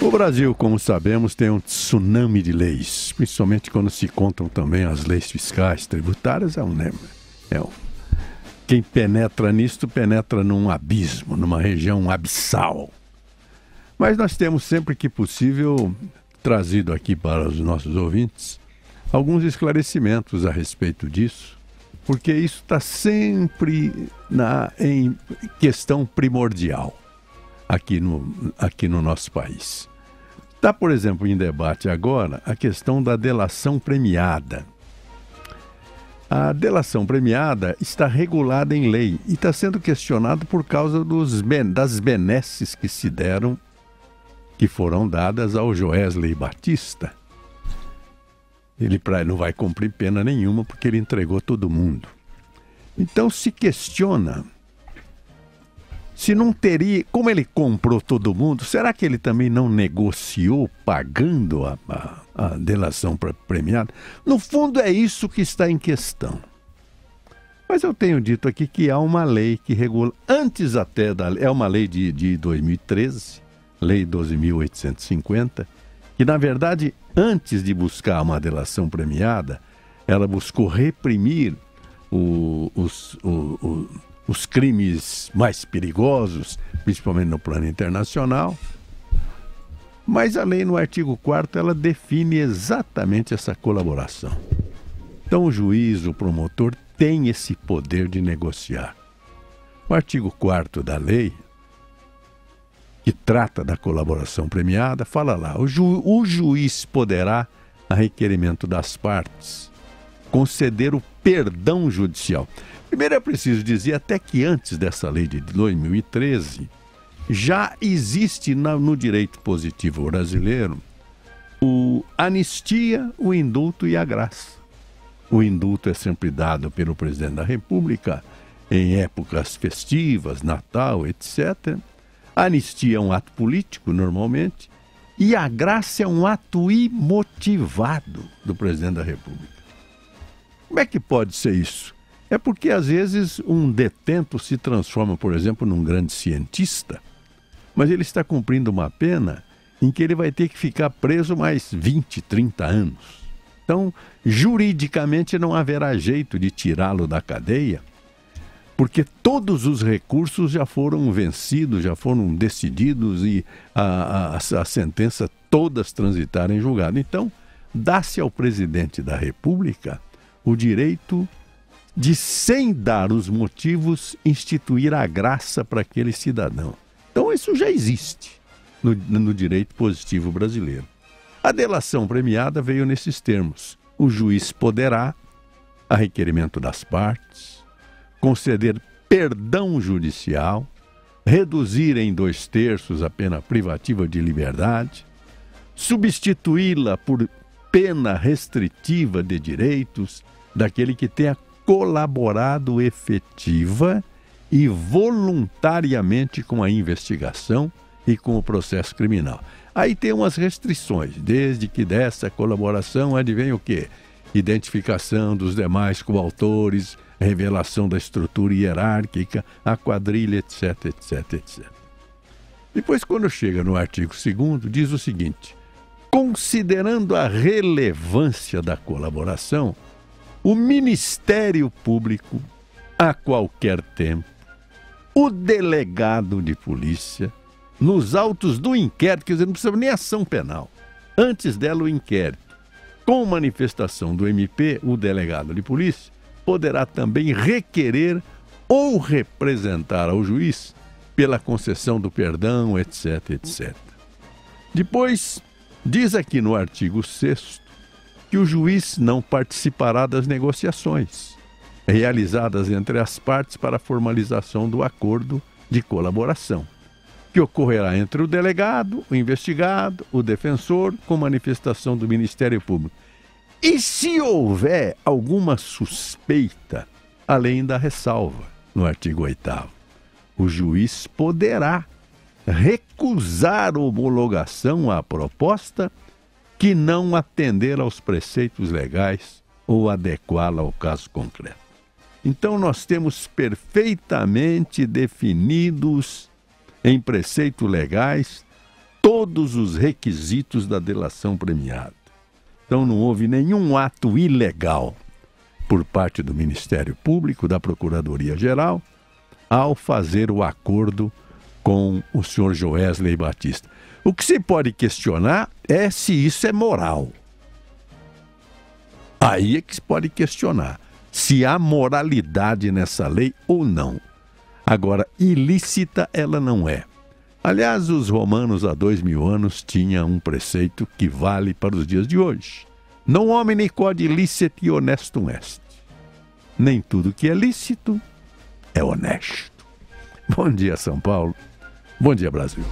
O Brasil, como sabemos, tem um tsunami de leis, principalmente quando se contam também as leis fiscais, tributárias. Quem penetra nisto penetra num abismo, numa região abissal. Mas nós temos sempre que possível trazido aqui para os nossos ouvintes alguns esclarecimentos a respeito disso, porque isso está sempre em questão primordial aqui no nosso país. Está, por exemplo, em debate agora a questão da delação premiada. A delação premiada está regulada em lei e está sendo questionada por causa das benesses que foram dadas ao Joesley Batista. Ele não vai cumprir pena nenhuma porque ele entregou todo mundo. Então se questiona se não teria, como ele comprou todo mundo, será que ele também não negociou pagando a delação premiada? No fundo é isso que está em questão. Mas eu tenho dito aqui que há uma lei que regula, antes até é uma lei de 2013, Lei 12.850, que na verdade, antes de buscar uma delação premiada, ela buscou reprimir os crimes mais perigosos, principalmente no plano internacional. Mas a lei, no artigo 4º, ela define exatamente essa colaboração. Então o juiz, o promotor, tem esse poder de negociar. O artigo 4º da lei, que trata da colaboração premiada, fala lá: o juiz poderá, a requerimento das partes, conceder o perdão judicial. Primeiro é preciso dizer até que antes dessa lei de 2013, já existe no direito positivo brasileiro a anistia, o indulto e a graça. O indulto é sempre dado pelo presidente da República em épocas festivas, Natal, etc. A anistia é um ato político, normalmente, e a graça é um ato imotivado do presidente da República. Como é que pode ser isso? É porque, às vezes, um detento se transforma, por exemplo, num grande cientista, mas ele está cumprindo uma pena em que ele vai ter que ficar preso mais 20, 30 anos. Então, juridicamente, não haverá jeito de tirá-lo da cadeia, porque todos os recursos já foram vencidos, já foram decididos e a sentença todas transitaram em julgado. Então, dá-se ao presidente da República o direito de, sem dar os motivos, instituir a graça para aquele cidadão. Então isso já existe no direito positivo brasileiro. A delação premiada veio nesses termos: o juiz poderá, a requerimento das partes, conceder perdão judicial, reduzir em 2/3 a pena privativa de liberdade, substituí-la por pena restritiva de direitos daquele que tenha colaborado efetiva e voluntariamente com a investigação e com o processo criminal. Aí tem umas restrições, desde que dessa colaboração advém o quê? Identificação dos demais coautores, revelação da estrutura hierárquica, a quadrilha, etc, etc, etc. Depois, quando chega no artigo 2º, diz o seguinte: considerando a relevância da colaboração, o Ministério Público, a qualquer tempo, o delegado de polícia, nos autos do inquérito, quer dizer, não precisa nem ação penal, antes dela o inquérito, com manifestação do MP, o delegado de polícia poderá também requerer ou representar ao juiz pela concessão do perdão, etc, etc. Depois, diz aqui no artigo 6º que o juiz não participará das negociações realizadas entre as partes para a formalização do acordo de colaboração, que ocorrerá entre o delegado, o investigado, o defensor, com manifestação do Ministério Público. E se houver alguma suspeita, além da ressalva, no artigo 8º, o juiz poderá recusar a homologação à proposta que não atender aos preceitos legais ou adequá-la ao caso concreto. Então nós temos perfeitamente definidos em preceitos legais todos os requisitos da delação premiada. Então não houve nenhum ato ilegal por parte do Ministério Público, da Procuradoria-Geral, ao fazer o acordo com o senhor Joesley Batista. O que se pode questionar é se isso é moral. Aí é que se pode questionar se há moralidade nessa lei ou não. Agora, ilícita ela não é. Aliás, os romanos há 2000 anos tinham um preceito que vale para os dias de hoje. Non homine quod licet honestum est. Nem tudo que é lícito é honesto. Bom dia, São Paulo. Bom dia, Brasil.